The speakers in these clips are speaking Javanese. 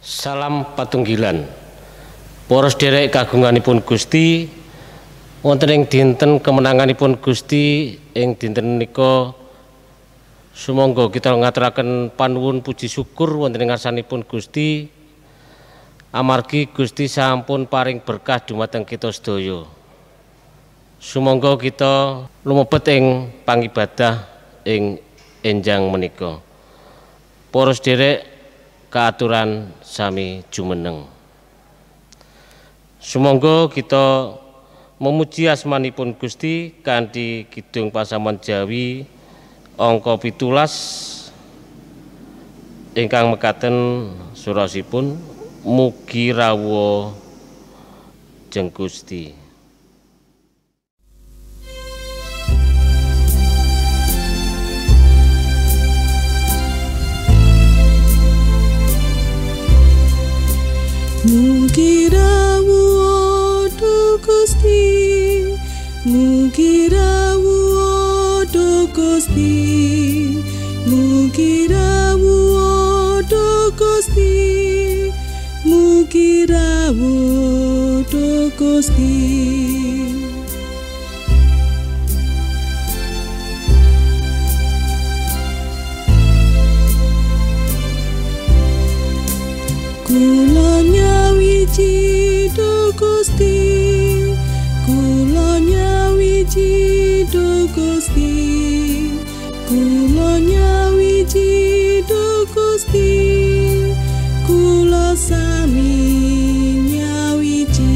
Salam patunggilan. Para sedherek kagunganipun Gusti, wonten ing dinten kemenanganipun Gusti ing dinten menika sumangga kita ngaturaken panuwun puji syukur wonten ing ngarsanipun Gusti amargi Gusti sampun paring berkah dumateng kita sedaya. Sumangga kita lumebet ing pangibadah ing enjang menika. Para sedherek kaaturan sami jumeneng. Sumangga kita memuji asmanipun Gusti kanthi kidung pasamuan Jawi angka 17 ingkang mekaten surasipun mugi rawuh jeng Gusti. Mugi rawuh Gusti, mugi rawuh Gusti, mugi rawuh Gusti, mugi rawuh Gusti. Kula nyawiji Gusti, kula nyawiji Gusti, kula nyawiji Gusti, kula sami nyawiji.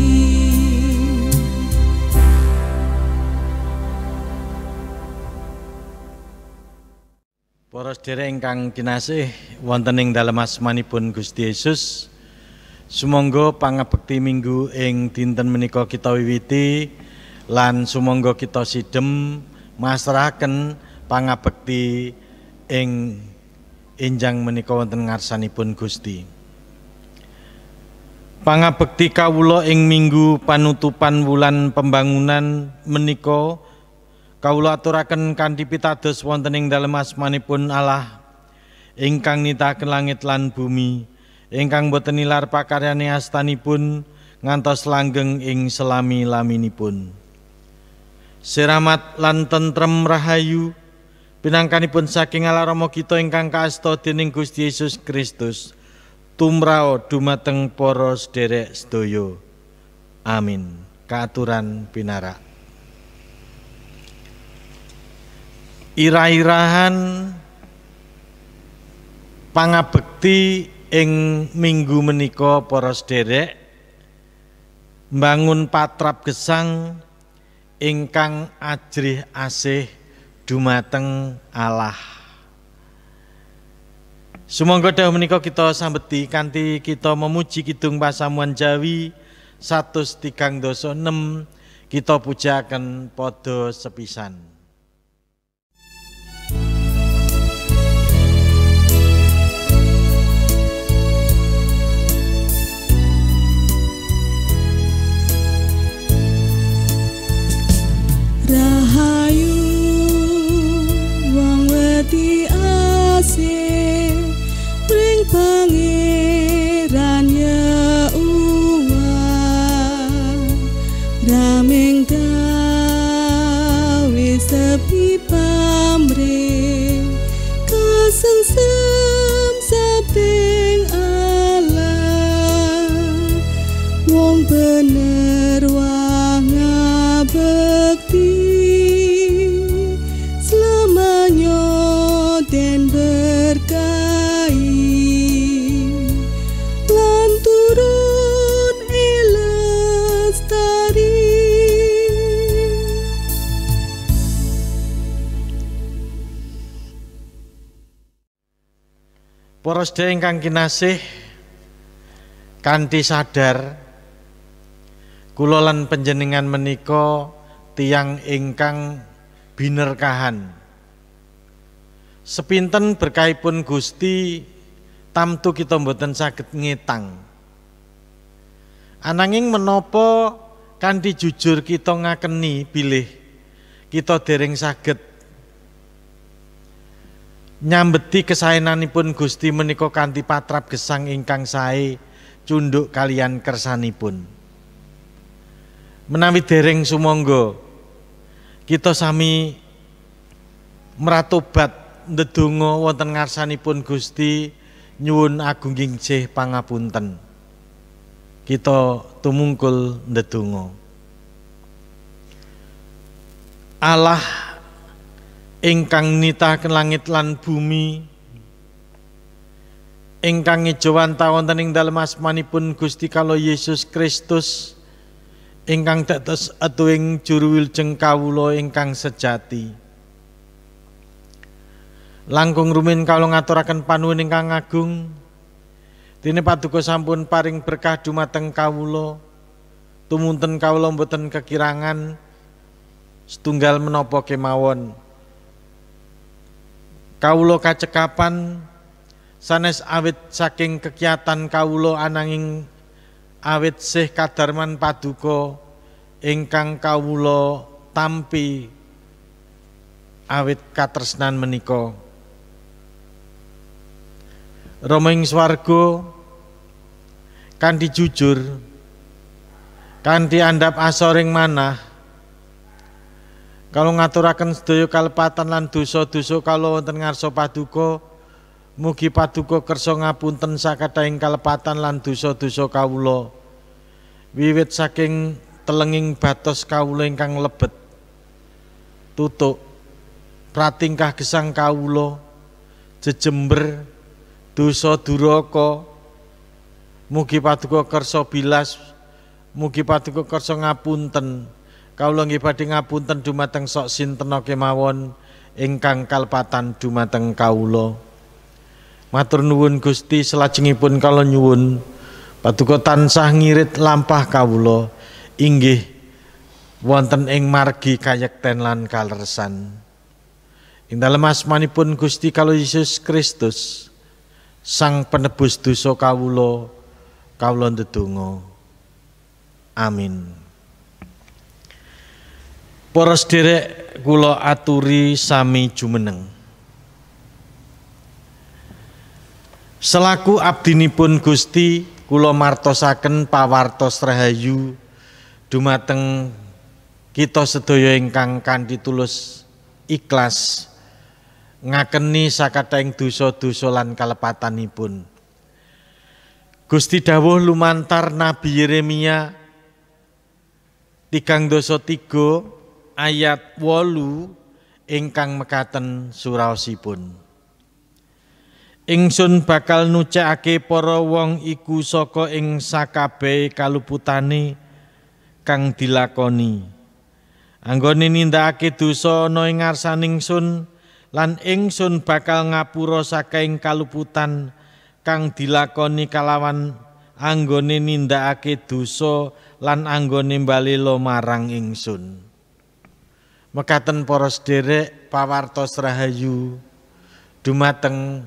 Para sedherek ingkang kinasih wonten ing dalem asmanipun Gusti Yesus, sumangga pangabekti minggu ing dinten menika kita wiwiti lan sumangga kita sidhem masrahaken pangabekti ing enjang menika wonten ngarsanipun Gusti. Pangabekti kawula ing minggu panutupan wulan pembangunan menika kawula aturaken kanthi pitados wonten ing dalem asmanipun Allah ingkang nitahaken langit lan bumi, ingkang boten nilar pakaryane astanipun ngantos langgeng ing selami-laminipun. Siramat lan tentrem rahayu pinangkanipun saking Allah Rama kita ingkang kaasta dening Gusti Yesus Kristus tumrao dumateng para sedherek sedaya. Amin. Kaaturan pinarak. Irah-irahan pangabekti ing minggu menika para sedherek mbangun patrap gesang ingkang ajrih asih dumateng Allah. Sumangga dawuh menika kita sambeti kanthi kita memuji kidung pasamuan Jawi 136 kita pujaken padha sepisan. Rahayu wong wedi asih ring pangeran Yahuwah rameng gawe sepi pamrih kesengsem sabdeng Allah wong bener wong ngabekti dan berkahi lan turun lestari. Para sedherek ingkang kinasih, kanthi sadar kula lan panjenengan menika tiyang ingkang binerkahan. Sepinten berkahipun Gusti tamtu kita mboten saged ngetang. Ananging menapa kanthi jujur kita ngakeni bilih kita dereng saged nyambeti kesaenanipun Gusti menika kanthi patrap gesang ingkang sae cunduk kalian kersanipun. Menawi dereng sumangga kita sami mratobat ndedonga wonten ngarsanipun Gusti nyuwun agunging jih pangapunten. Kita tumungkul ndedonga. Allah ingkang nitahaken langit lan bumi, ingkang ngejawanta wonten ing dalem asmanipun Gusti kala Yesus Kristus, ingkang dados atuwing juru wilujeng kawula ingkang sejati. Langkung rumin kawula ngaturaken panuwun ingkang agung, dene paduka sampun paring berkah dumateng kawula, tumunten kawula mboten kekirangan setunggal menapa kemawon. Kawula kacekapan sanes awit saking kekiatan kawula ananging awit sih kadarman paduka ingkang kawula tampi awit katresnan menika. Rama ing swarga kanthi jujur, kanthi andhap asoring manah, kalau ngaturaken sedaya kalepatan lan dosa-dosa kalau wonten ngarsa paduka, mugi paduka kersa ngapunten sakatahing kalepatan lan dosa-dosa kawula. Wiwit saking telenging batos kawula ingkang lebet, tutuk, pratingkah gesang kawula, jejember, dosa duraka, mugi paduka kersa bilas, mugi paduka kersa ngapunten. Kawula nggih badhe ngapunten dumateng sok sinten kemawon ingkang kalepatan dumateng kawula. Matur nuwun Gusti, salajengipun kawula nyuwun paduka tansah ngirit lampah kawula inggih wonten ing margi kayekten lan kaleresan. Ing dalem asmanipun Gusti kala Yesus Kristus, Sang penebus dosa kawula, kawula ndedonga. Amin. Para sedherek kula aturi sami jumeneng. Selaku abdinipun Gusti, kula martosaken pawartos rahayu dumateng kita sedaya ingkang kanthi tulus ikhlas ngakeni sakatahing dosa-dosa lan kalepatanipun. Gusti dawuh lumantar Nabi Yeremia 3:3 ayat 8 ingkang mekaten suraosipun. Ingsun bakal nucakake para wong iku saka ing sakabeh kaluputane kang dilakoni. Anggone nindakake dosa ana ing ngarsaning ingsun lan ingsun bakal ngapura saking kaluputan kang dilakoni kalawan anggone nindakake dosa lan anggone mbalela marang ingsun. Mekaten para sedherek pawartos rahayu dumateng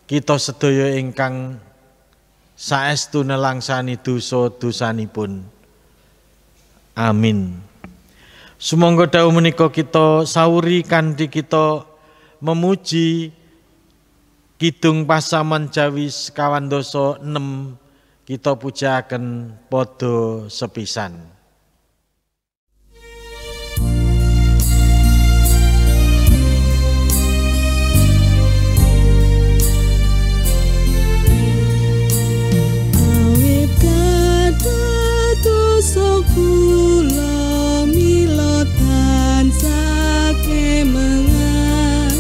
kita sedaya ingkang saestu nelangsani dosa-dosanipun. Amin. Sumangga dawuh menika kita sauri kanthi kita memuji Kidung Pasaman Jawi sekawan dasa 6 kita pujaken padha sepisan. Kula mila tansah kemengan,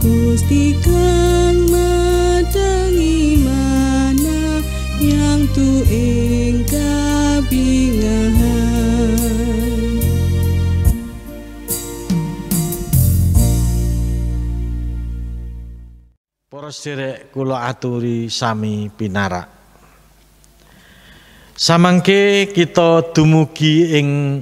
Gusti kang madangi mana yang tu ing kabingahan. Para sedherek kula aturi sami pinarak. Samangke kita dumugi ing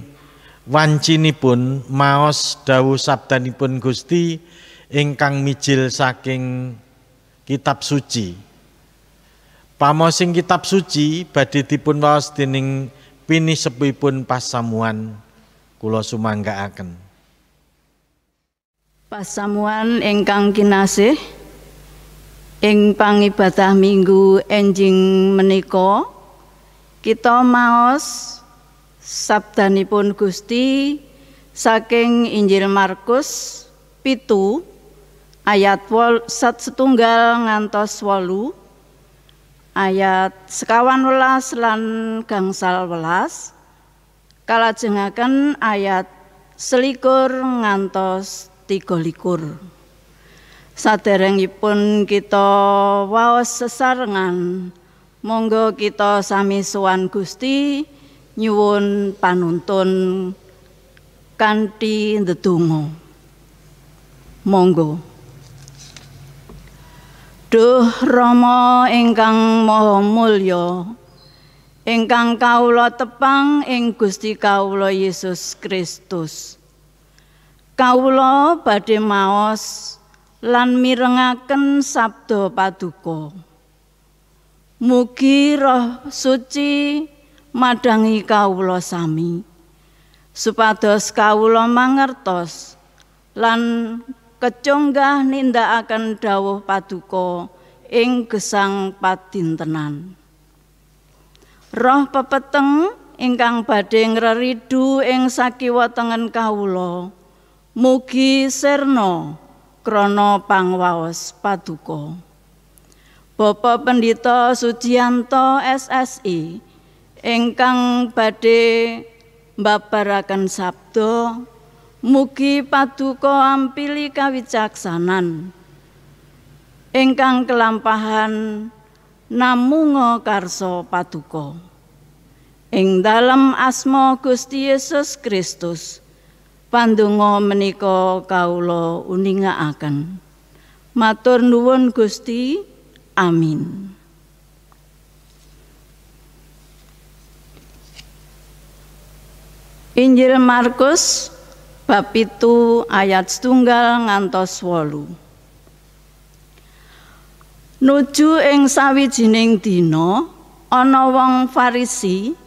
wancinipun maos dawuh sabdanipun Gusti ingkang mijil saking kitab suci. Pamosing kitab suci badhe dipun waos dening pinisepipun pasamuan kula sumanggaaken. Pasamuan ingkang kinasih, Ing pangibadah minggu enjing menika kita maos sabdanipun Gusti saking Injil Markus 7 ayat 1 ngantos 8, ayat 11 lan gangsal 11, kalajengaken ayat 21 ngantos 23. Saderengipun kita waos sesarengan, monggo kita sami sowan Gusti nyuwun panuntun kanthi ndedonga. Monggo. Duh Rama ingkang maha mulya, ingkang kawula tepang ing Gusti kawula Yesus Kristus. Kawula badhe maos lan mirengaken sabda paduka. Mugi Roh Suci madangi kawula sami, supados kawula mangertos lan kecunggah nindakaken dawuh paduka ing gesang padintenan. Roh pepeteng ingkang badhe ngreridu ing sakiwa tengen kawula, mugi sirna krana pangwaos paduka. Bapak Pendeta Sujiyanto SSI ingkang badhe mbabaraken sabda, mugi paduka ampili kawicaksanan ingkang kelampahan namunga karsa paduka. Ing dalem asma Gusti Yesus Kristus pandonga menika kawula uningakaken. Matur nuwun Gusti. Amin. Injil Markus bab 7 ayat 1 ngantos 8. Nuju ing sawijining dina ana wong Farisi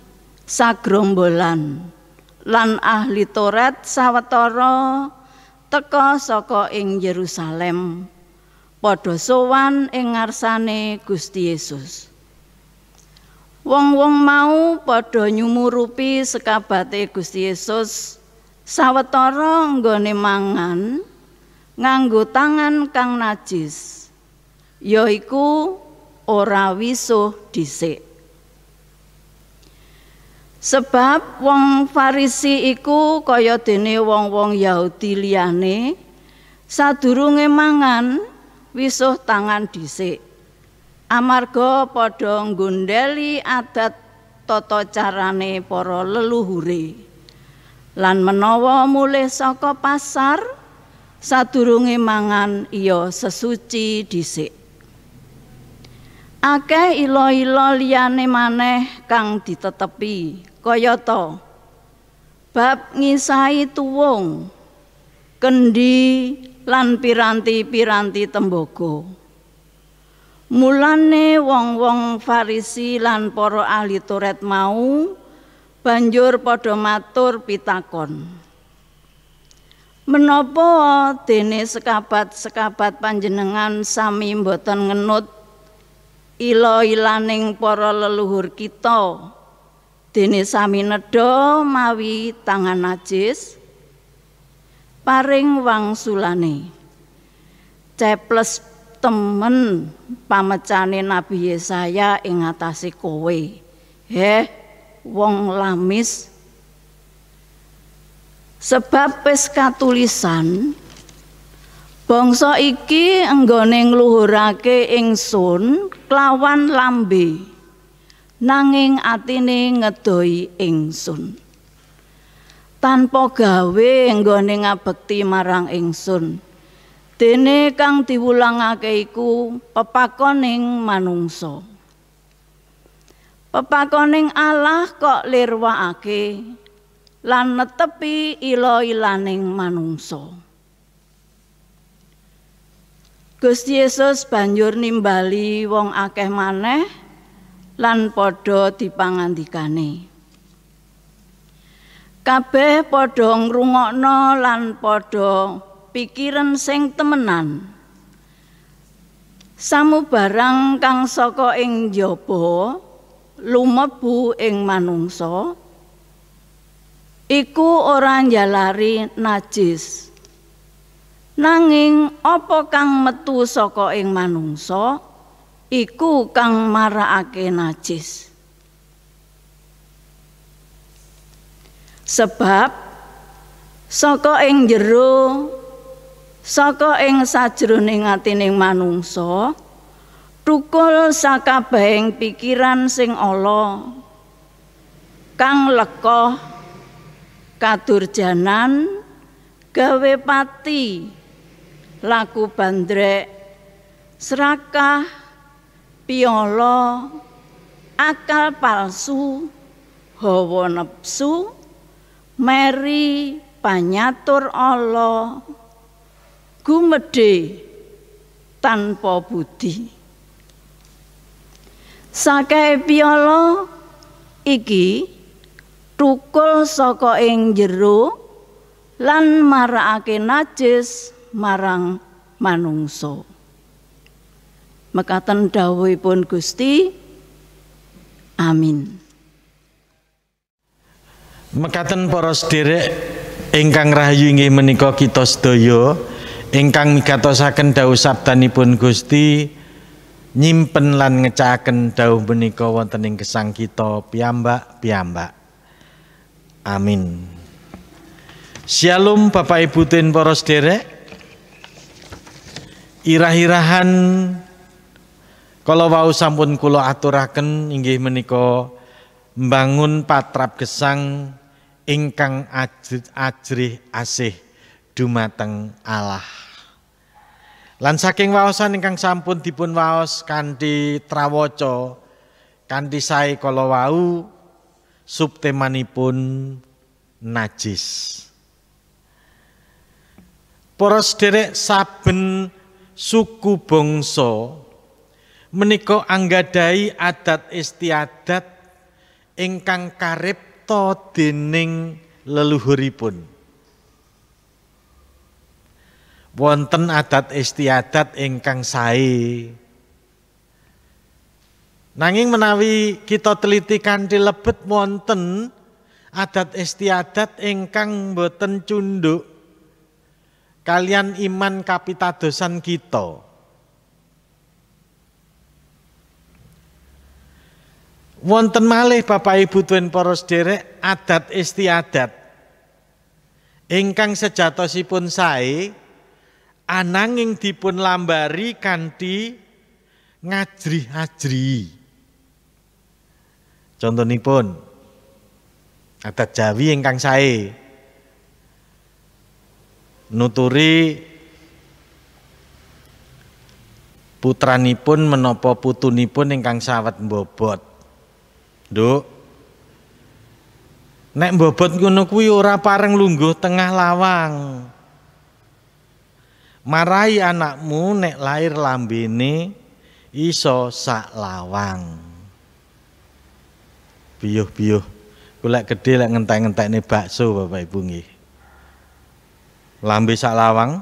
sagrombolan lan ahli Taurat sawetara teka saka ing Yerusalem padha sowan ing ngarsane Gusti Yesus. Wong-wong mau padha nyumurupi sekabate Gusti Yesus sawetara nggone mangan nganggo tangan kang najis, yaiku ora wisuh dhisik. Sebab wong Farisi iku kaya dene wong-wong Yahudi liyane, sadurunge mangan wisuh tangan dhisik. Amarga padha nggondheli adat tata carane para leluhure. Lan menawa mulih saka pasar sadurunge mangan iya sesuci dhisik. Akeh ila-ila liyane maneh kang ditetepi, kayata bab ngisahi tuwung, kendi lan piranti-piranti tembaga. Mulane wong-wong Farisi lan para ahli Taurat mau banjur padha matur pitakon. Menapa dene sekabat-sekabat panjenengan sami mboten ngenut ila-ilaning para leluhur kita, dene sami nedha mawi tangan najis? Paring wangsulane, ceples temen pamecane Nabi Yesaya ing atase kowe. Wong lamis. Sebab wis katulisan, bangsa iki enggone ngluhurake ingsun klawan lambe, nanging atine ngedoi ingsun. Tanpa gawe enggone ngabekti marang ingsun. Dene kang diwulangake iku pepakoning manungsa. Pepakoning Allah kok lirwakake lan netepi ila-ilaning manungsa. Gusti Yesus banjur nimbali wong akeh maneh lan padha dipangandikane. Kabeh padha ngrungokno lan padha pikiran sing temenan. Samubarang kang saka ing njaba lumebu ing manungsa iku ora njalari najis. Nanging apa kang metu saka ing manungsa iku kang marakake najis. Sebab saka ing jero saka ing sajroning atining manungsa tukul sakabehing pikiran sing ala kang lekoh kadurjanan gawe pati laku bandrek serakah piolo akal palsu hawa nepsu meri panyatur ala gumedhe tanpa budi. Sakai piolo iki tukul saka ing jero lan marakake najis marang manungsa. Mekaten dawuhipun Gusti. Amin. Mekaten para sedherek ingkang rahayu inggih menika kita sedaya ingkang migatosaken dawuh sabdanipun Gusti nyimpen lan ngecahaken dawuh menika wonten ing gesang kita piyambak-piyambak. Amin. Shalom Bapak Ibu ten para sedherek. Irah-irahan kala wau sampun kula aturaken inggih menika mbangun patrap gesang ingkang ajrih asih dumateng Allah. Lan saking waosan ingkang sampun dipun waos kanthi trawaca kanthi sae kala wau subtemanipun najis. Para sedherek saben suku bangsa menika anggadhahi adat istiadat ingkang karipta dening leluhuripun. Wonten adat istiadat ingkang sae. Nanging menawi kita teliti kanthi lebet wonten adat istiadat ingkang boten cunduk kalian iman kapitadosan kita. Wonten malih Bapak Ibu tuwin para sedherek adat istiadat ingkang sejatosipun sae ananging dipun lambari kanthi ngajrih-ajrihi. Contonipun adat Jawi ingkang sae nuturi putranipun menapa putunipun ingkang sawet mbobot. Nduk, nek mbobot ngono kuwi ora pareng lungguh tengah lawang. Marai anakmu nek lair lambene iso sak lawang. Biyuh-biyuh, kula gedhe lek ngentek-entekne bakso Bapak Ibu nggih. Lambe sak lawang.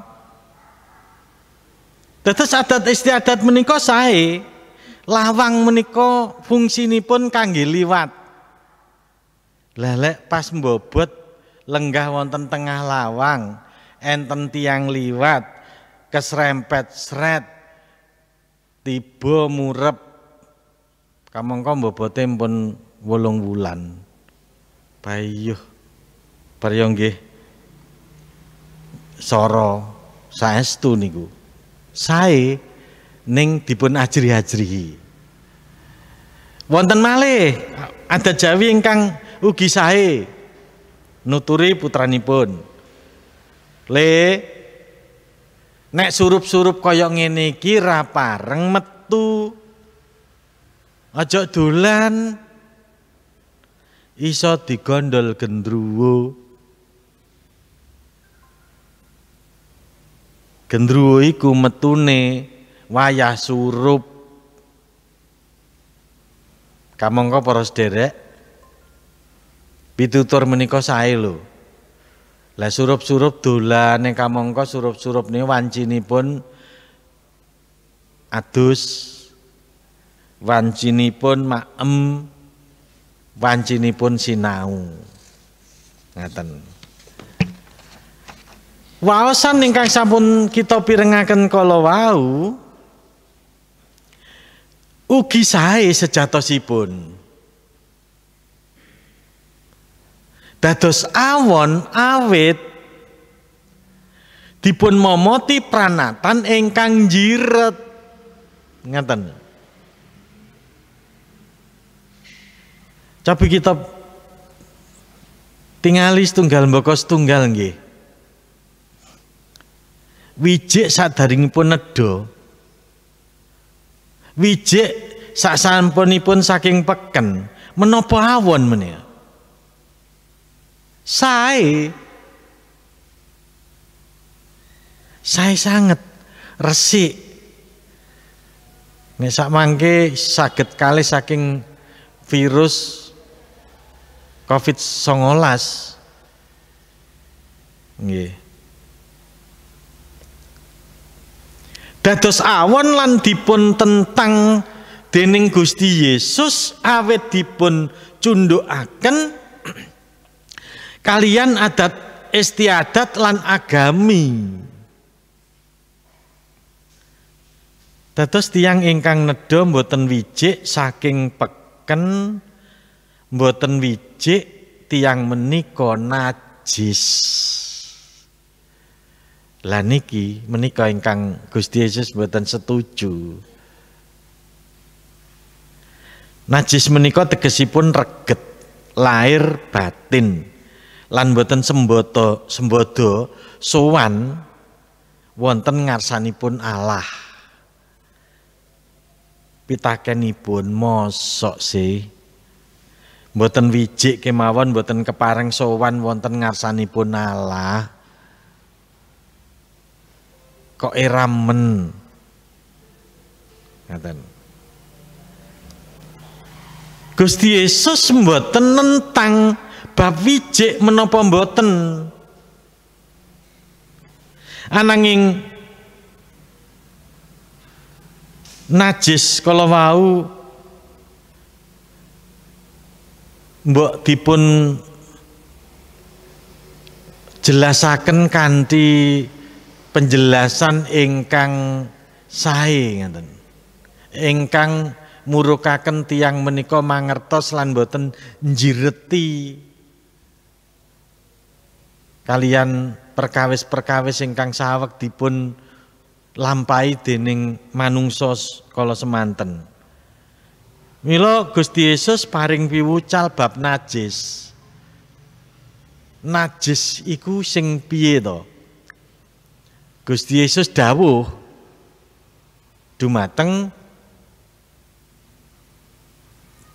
Dados adat istiadat menika sae. Lawang menika fungsinipun kangge liwat. Lah lek pas mbobot lenggah wonten tengah lawang, enten tiyang liwat kesrempet sret tiba murep kamangka mbobote pun 8 wulan. Bayuh parya nggih sara saestu niku. Sae ning dipun ajrih-ajrihi. Wonten malih adat Jawi ingkang ugi sae nuturi putranipun. Le nek surup-surup kaya ngene iki ra pareng metu. Aja dolan. Iso digondol gendruwo. Gendruwo iku metune wayah surup. Kamangka para sedherek pitutur menika sae lho. Lah surup-surup dolan ning kamangka surup-surup niku wancinipun adus, wancinipun maem, wancinipun sinau. Ngaten. Waosan ingkang sampun kita pirengaken kala wau ugi sae sejatosipun. Dados awon awit dipun momoti pranatan ingkang jiret. Ngaten. Cobi kita tingali setunggal mbaka setunggal nggih. Wijik sadaringipun nedha. Wijik sasampunipun saking peken menapa awon menika. Sae sanget resik. Nek sak mangke saged kalih saking virus COVID-19. Nggih. Dados awon lan dipun tentang dening Gusti Yesus awet dipun cundhukaken kalian adat istiadat lan agami. Dados tiyang ingkang nedha mboten wijik saking peken, mboten wijik tiyang menika najis. Lah niki menika ingkang Gusti Yesus mboten setuju. Najis menika tegesipun reget, lahir batin, lan mboten sembodo sowan wonten ngarsanipun Allah. Pitakenipun mosok sih mboten wijik kemawon mboten kepareng sowan wonten ngarsanipun Allah. Kok ramen ngaten. Gusti Yesus mboten nentang bab wijik menapa mboten. Ananging najis kala wau mbok dipun jelasaken kanthi penjelasan ingkang sae ngaten. Ingkang murukaken tiyang menika mangertos lan boten njireti kalian perkawis-perkawis ingkang saweg dipun lampahi dening manungsa kala semanten. Mila Gusti Yesus paring piwucal bab najis. Najis iku sing piye to? Gusti Yesus dawuh dumateng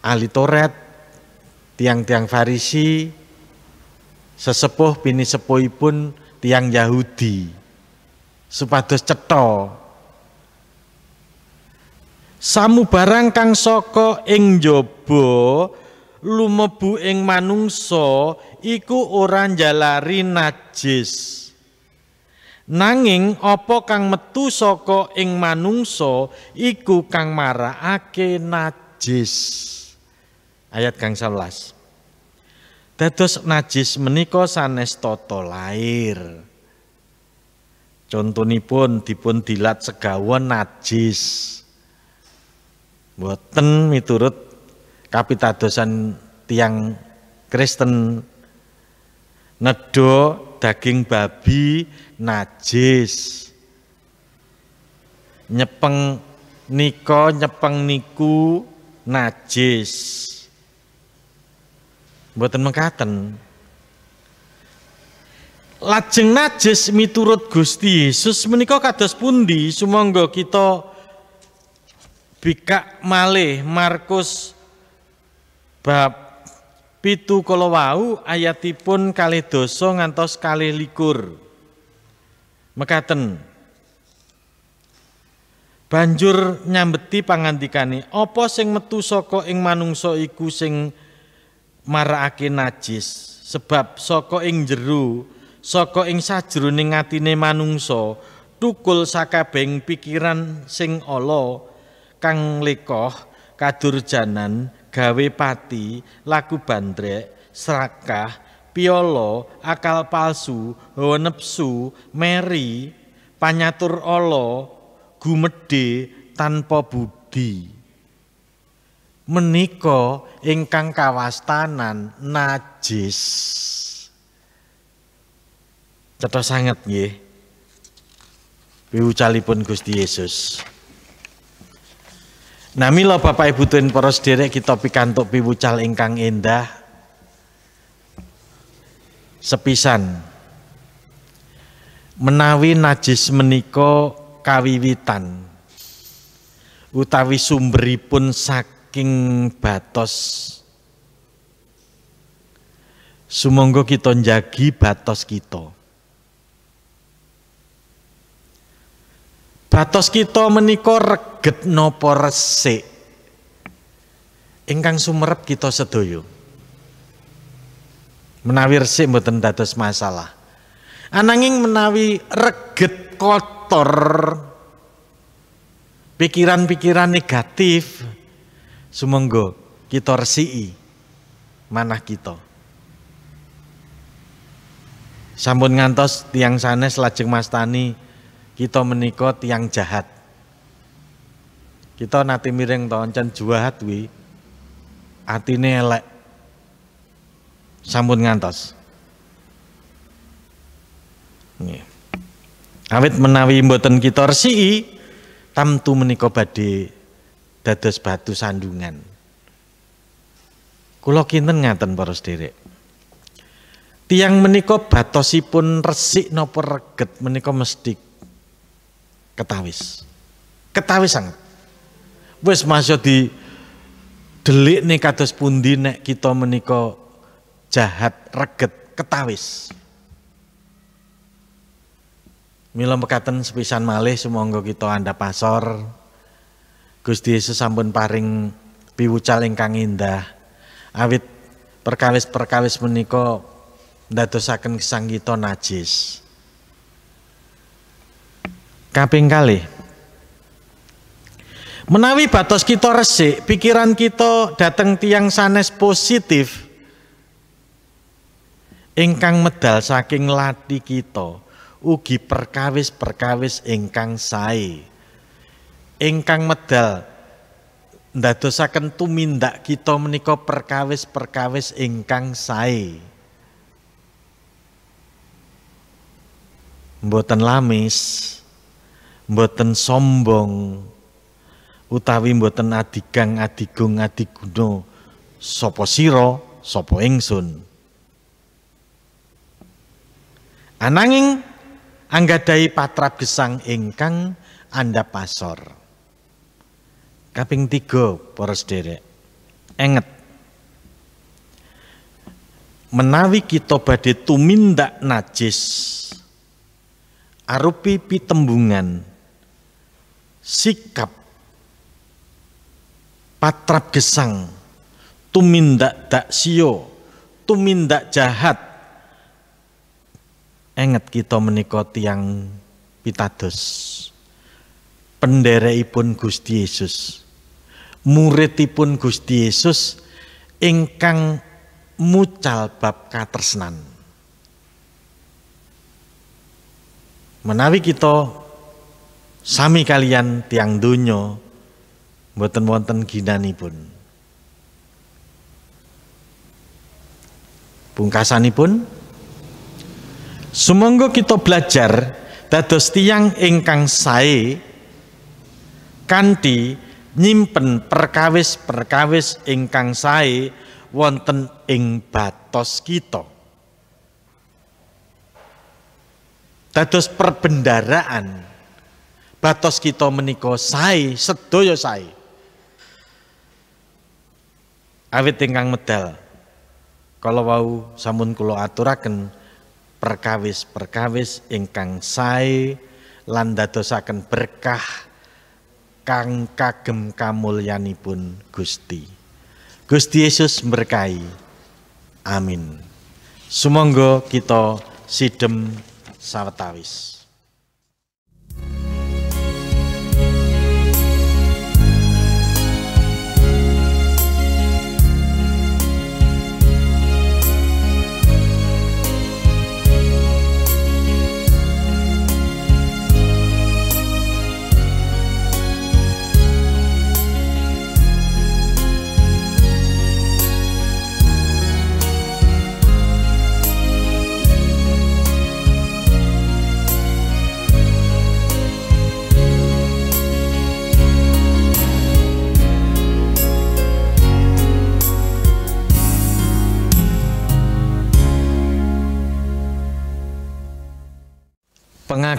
ahli Taurat, tiang-tiang Farisi, sesepuh bini sepuhipun tiang Yahudi, supados cetha samubarang kang saka ing njaba lumebu ing manungsa iku ora njalari najis. Nanging apa kang metu saka ing manungsa iku kang marakake najis. Ayat kang 11. Dados najis menika sanes tata lair. Contonipun dipun dilat segawon najis. Boten miturut kapitadosan tiang Kristen. Nedha daging babi najis. Nyepeng nika nyepeng niku najis. Mboten mekaten. Lajeng najis miturut Gusti Yesus menika kados pundi sumangga kita bikak malih Markus bab 7 kala wau ayatipun 2 ngantos 21. Mekaten. Banjur nyambeti pangandikane, apa sing metu saka ing manungsa iku sing marakake najis, sebab saka ing jero, saka ing sajroning atine manungsa tukul sakabeng pikiran sing ala kang lekoh kadurjanan gawe pati laku bandrek serakah piolo akal palsu hawa nepsu meri panyatur ala gumedhe tanpa budi menika ingkang kawastanan najis. Cetha sanget nggih piwucalipun Gusti Yesus. Nah mila Bapak Ibu tuwin para sedherek kita pikantuk piwucal ingkang endah sepisan menawi najis menika kawiwitan utawi sumberipun saking batos. Sumangga kita njagi batos kita. Batos kita menika reget napa resik ingkang sumerep kita sedaya. Menawi resik mboten dados masalah. Ananging menawi reget kotor pikiran-pikiran negatif sumangga kita resiki manah kita. Sampun ngantos tiyang sanes lajeng mastani kita menika tiyang jahat. Kita nate miring to encen jahat kuwi atine elek. Sampun ngantos. Nggih. Awit menawi mboten kita resiki tamtu menika badhe dados batu sandungan. Kula kinten ngaten para sedherek. Tiyang menika batosipun resik napa reget menika mesti ketawis. Ketawis sanget. Wis masya di delikne kados pundi nek kita menika jahat reget ketawis. Mila mekaten sepisan malih sumangga kita andhap asor. Gusti Yesus sampun paring piwucal ingkang indah. Awit perkawis-perkawis menika ndadosaken gesang kita najis. Kaping kalih. Menawi batos kita resik, pikiran kita dateng tiyang sanes positif ingkang medal saking lati kita ugi perkawis-perkawis ingkang sae. Ingkang medal ndadosaken tumindak kita menika perkawis-perkawis ingkang sae. Mboten lamis, mboten sombong, utawi mboten adigang adigung adiguna sapa sira sapa ingsun. Ananging anggadhahi patrap gesang ingkang andhap asor. Kaping 3 para sedherek. Enget. Menawi kita badhe tumindak najis arupi pitembungan sikap patrap gesang tumindak daksya tumindak jahat. Enget kita menika tiyang pitados penderekipun Gusti Yesus, muridipun Gusti Yesus ingkang mucal bab katresnan. Menawi kita sami kalian tiang donya mboten wonten ginanipun. Pungkasanipun sumangga kita belajar dados tiyang ingkang sae kanthi nyimpen perkawis-perkawis ingkang sae wonten ing batos kita. Dados perbendaraan batos kita menika sae sedaya sae. Awit ingkang medal kala wau sampun kula aturaken perkawis-perkawis ingkang sae lan dadosaken berkah kang kagem kamulyanipun Gusti. Gusti Yesus berkahi. Amin. Sumangga kita sidhem sawetawis.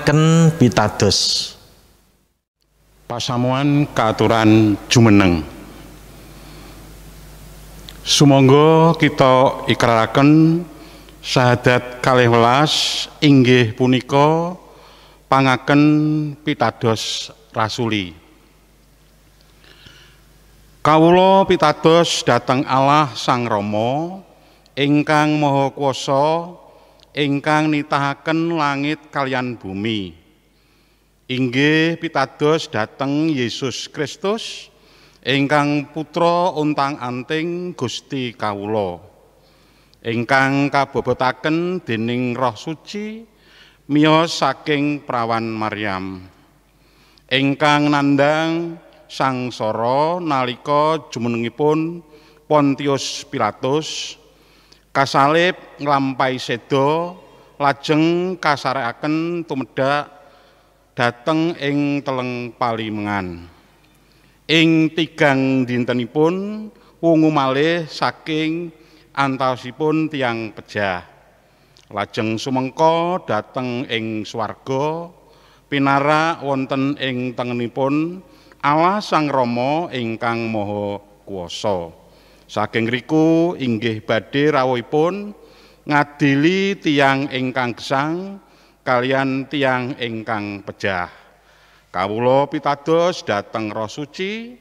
ngaturaken pitados. Pasamuan kaaturan jumeneng. Sumangga kita ikraraken syahadat 12 inggih punika pangaken pitados rasuli. Kawula pitados dhateng Allah Sang Rama ingkang Maha Kuwasa ingkang nitahaken langit kaliyan bumi. Inggih pitados dhateng Yesus Kristus ingkang putra untang-anting Gusti kawula ingkang kabobotaken dening Roh Suci miyos saking prawan Maryam ingkang nandhang sangsara nalika jumenengipun Pontius Pilatus kasalib nglampahi seda lajeng kasarekaken tumedhak dhateng ing teleng palimengan. Ing tigang dintenipun wungu malih saking antawisipun tiyang pejah. Lajeng sumengka dhateng ing swarga pinarak wonten ing tengenipun Allah Sang Rama ingkang Maha Kuwasa. Saking riku inggih badhe rawuhipun ngadili tiyang ingkang gesang kalian tiang ingkang pejah. Kawula pitados dhateng Roh Suci,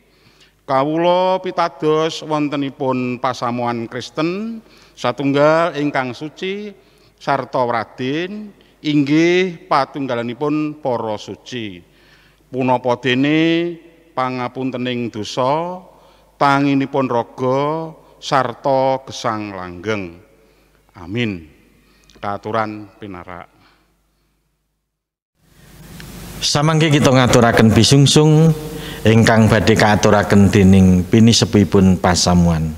kawula pitados wontenipun pasamuan Kristen satunggal ingkang suci sarta wadin inggih patunggalanipun para suci. Punapa dene pangapuntening dosa, tanginipun raga sarta gesang langgeng. Amin. Kaaturan pinarak. Samangke kita ngaturaken bisungsung ingkang badhe kaaturaken dening pinisepipun pasamuan.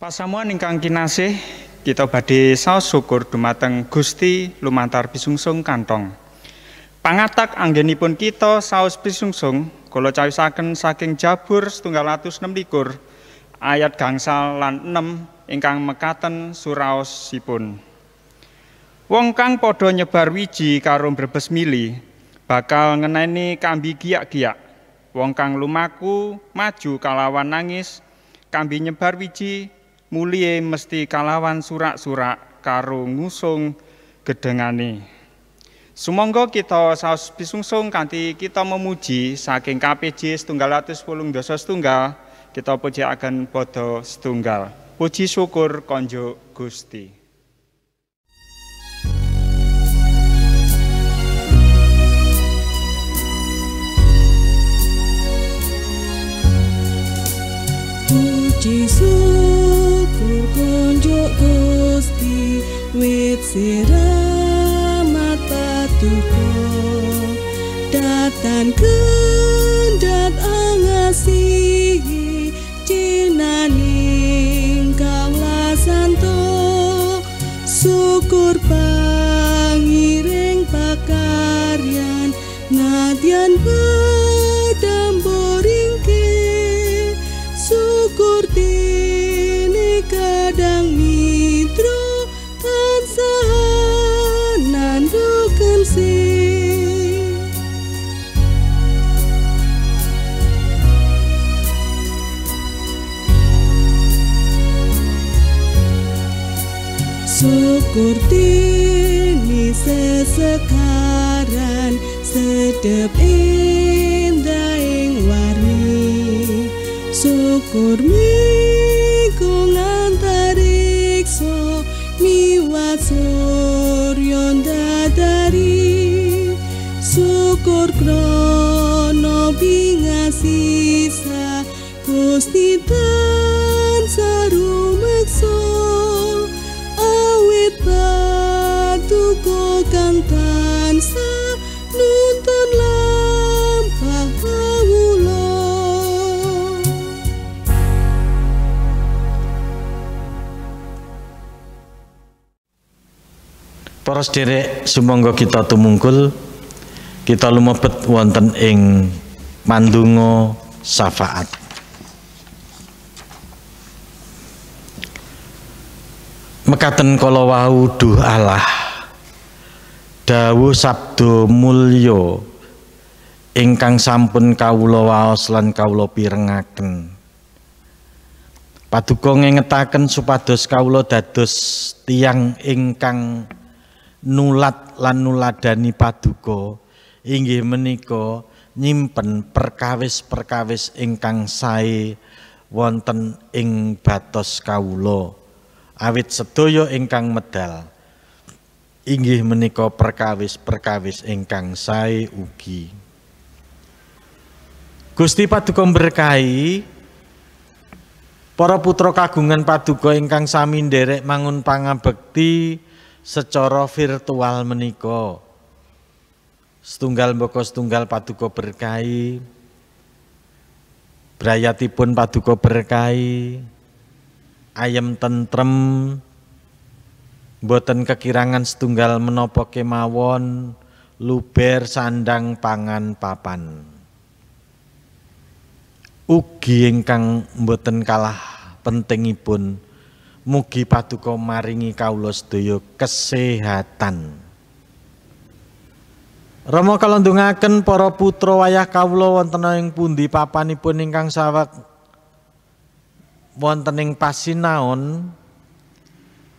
Pasamuan ingkang kinasih, kita badhe saos syukur dumateng Gusti lumantar bisungsung kantong. Pangatak anggenipun kita saos bisungsung kula cawisaken saking Jabur 126 ayat gangsal lan 6 ingkang mekaten suraosipun. Wong kang padha nyebar wiji karo mbrebes mili bakal ngeneni kambi giyak-giyak. Wong kang lumaku maju kalawan nangis, kambi nyebar wiji mulihe mesti kalawan surak-surak karo ngusung gedengane. Sumangga kita saos bisungsung kanthi kita memuji saking KPJ 180 dasa setunggal, kita pujiaken padha setunggal. Puji syukur konjo Gusti. Puji syukur konjo Gusti wit siramat patuko datan kendat angasihi cinaning kawasanto syukur pangiring pakaryan nadyan bedamboringke syukur dene kadang mitro tansah nanduken sih syukur dene sesekaran sedep endah ing warni syukur miko ngantarikso miwat suryon dadari syukur krono bingasisa Gusti tansah rumeksa awit patuko kang tansah nuntun lampah kawula. Para sederek sumangga kita tumungkul, kita lumebet wonten ing mandonga syafaat. Mekaten kala wau duh Allah, dawuh sabda mulya ingkang sampun kawula waos lan kawula pirengaken. Paduka ngengetaken supados kawula dados tiyang ingkang nulat lan nuladani paduka inggih menika nyimpen perkawis-perkawis ingkang sae wonten ing batos kawula awit sedaya ingkang medal inggih menika perkawis-perkawis ingkang sae ugi. Gusti Paduka berkahi para putra kagungan Paduka ingkang sami nderek mangun pangabekti secara virtual menika. Setunggal mbaka setunggal Paduka berkahi, brayatipun Paduka berkahi, ayem tentrem, boten kekirangan setunggal menapa kemawon, luber sandang pangan papan. Ugi ingkang boten kalah pentingipun, mugi Paduka maringi kawula sedaya kesehatan. Rama kalendungaken para putra wayah kawula wonten ing pundi papanipun ingkang saweg wonten ing pasinaon,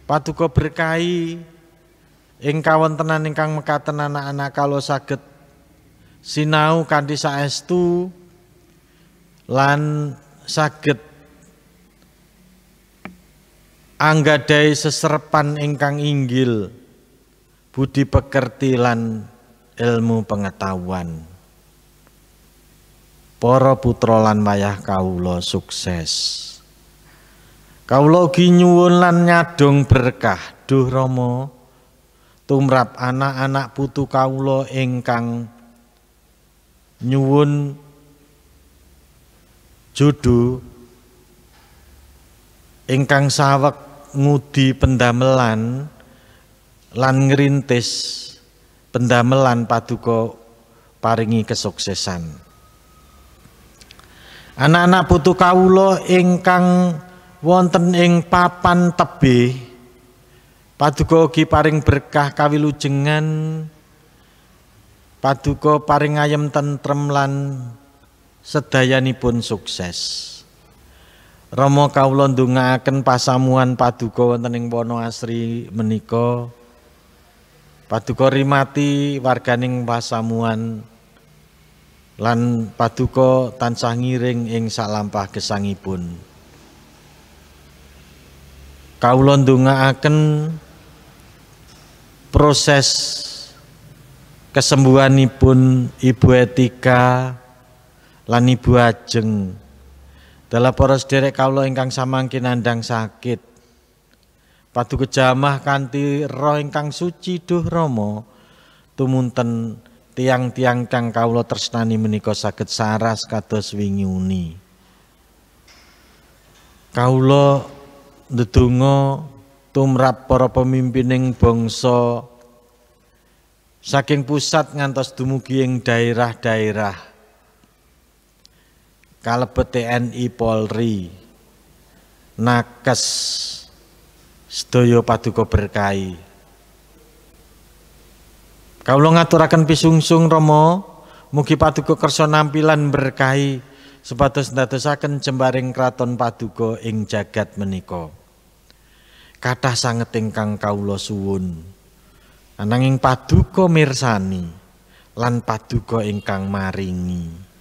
Paduka berkahi ing kawontenan ingkang mekaten anak-anak kawula saged sinau kanthi saestu lan saged anggadhahi seserepan ingkang inggil, budi pekerti lan ilmu pengetahuan. Para putra lan wayah kawula sukses. Kawula ugi nyuwun lan nyadong berkah Duh Rama tumrap anak-anak putu kawula ingkang nyuwun jodoh ingkang saweg ngudi pendamelan lan ngrintis pendamelan Paduka paringi kesuksesan. Anak-anak putu kawula ingkang wonten ing papan tebih, Paduka ugi paring berkah kawilujengan, Paduka paring ayem tentrem lan sedayanipun sukses. Rama kawula ndongaaken pasamuhan Paduka wonten ing wana asri menika. Paduka rimati warganing pasamuhan lan Paduka tansah ngiring ing salampah gesangipun. Kawula ndongaaken proses kesembuhanipun Ibu Etika lan Ibu Ajeng dalah para sederek kawula ingkang samangkin nandhang sakit. Paduka jamah kanthi roh ingkang suci Duh Rama tumunten tiang-tiang kang kawula tresnani menika saged saras kados wingi uni. Kawula ndedonga tumrap para pemimpining bangsa saking pusat ngantos dumugi ing daerah-daerah kalebet TNI Polri, nakes sedaya Paduka berkahi. Kawula ngaturaken pisungsung Rama, mugi Paduka kersa nampilan berkahi supados ndadosaken jembaring kraton Paduka ing jagat menika. Kathah sanget ingkang kawula suwun, ananging Paduka mirsani lan Paduka ingkang maringi.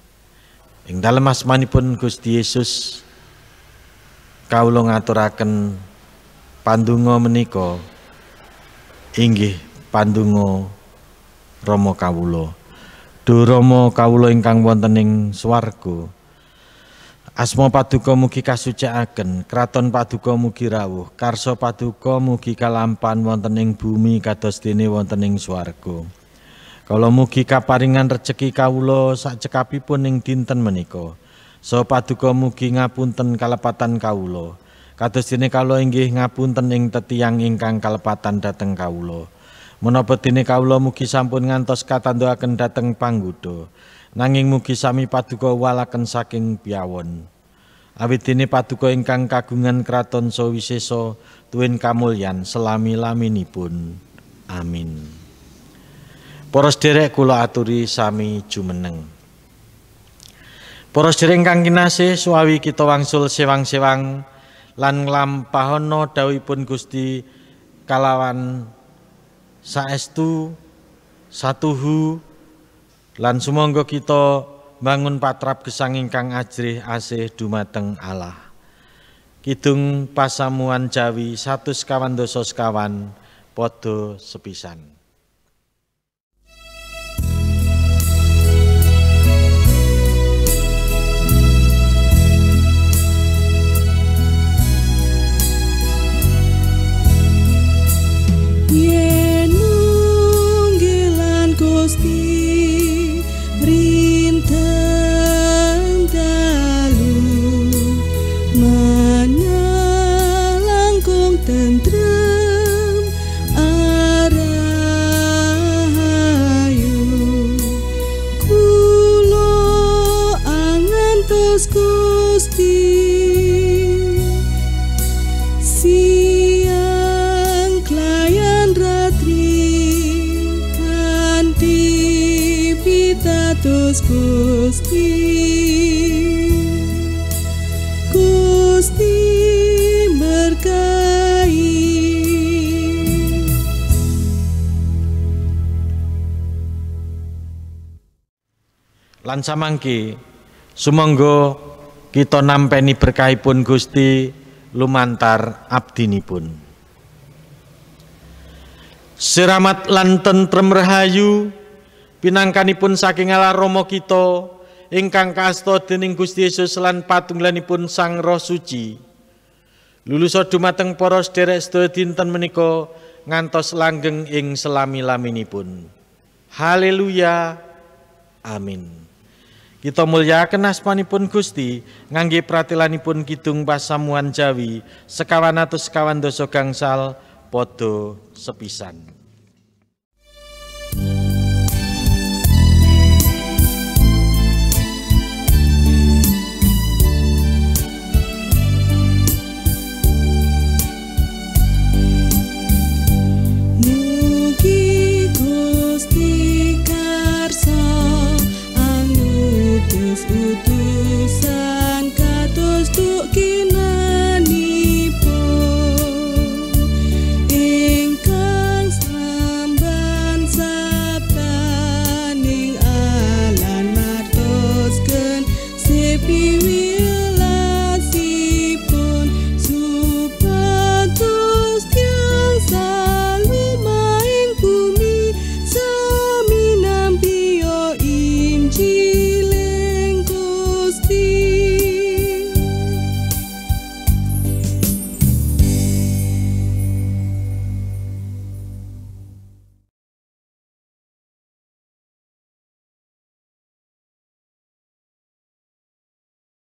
Ing dalem asmanipun Gusti Yesus kawula ngaturaken pandonga menika inggih pandonga Rama kawula. Duh Rama kawula ingkang wonten ing swarga, asma Paduka mugi kasucikaken, kraton Paduka mugi rawuh, karsa Paduka mugi kalampahan wonten ing bumi kados dene wonten ing swarga. Kawula mugi kaparingan rejeki kawula sakcekapipun ing dinten menika. Saha Paduka mugi ngapunten kalepatan kawula. Kados dene kawula inggih ngapunten ing tetiyang ingkang kalepatan dhateng kawula. Menapa dene kawula mugi sampun ngantos katandukaken dhateng panggoda, nanging mugi sami Paduka walaken saking piyawon. Awit dene Paduka ingkang kagungan kraton sawisesa tuwin kamulyan selami-laminipun. Amin. Para sedherek kula aturi sami jumeneng. Para sedherek ingkang kinasih, suawi kita wangsul sewang-sewang lan nglampahana dawuhipun Gusti kalawan saestu satuhu lan sumangga kita bangun patrap gesang ingkang ajrih asih dumateng Allah. Kidung pasamuan Jawi 112 sekawan padha sepisan. Yen munggelan Gusti rintang dalu mana langkung tentrem arahayu kula angantos Gusti pitados Gusti Gusti berkahi. Lan samangke sumangga kita nampeni berkahipun Gusti lumantar abdinipun. Siramat lan tentrem rahayu pinangkanipun saking Allah Rama kita ingkang kasta dening Gusti Yesus lan patunggalanipun Sang Roh Suci lulusa dumateng para sedherek sedaya dinten menika ngantos langgeng ing selami-laminipun. Haleluya. Amin. Kita mulyakaken asmanipun Gusti ngangge pratilanipun kidung pasamuan Jawi 112 gangsal padha sepisan.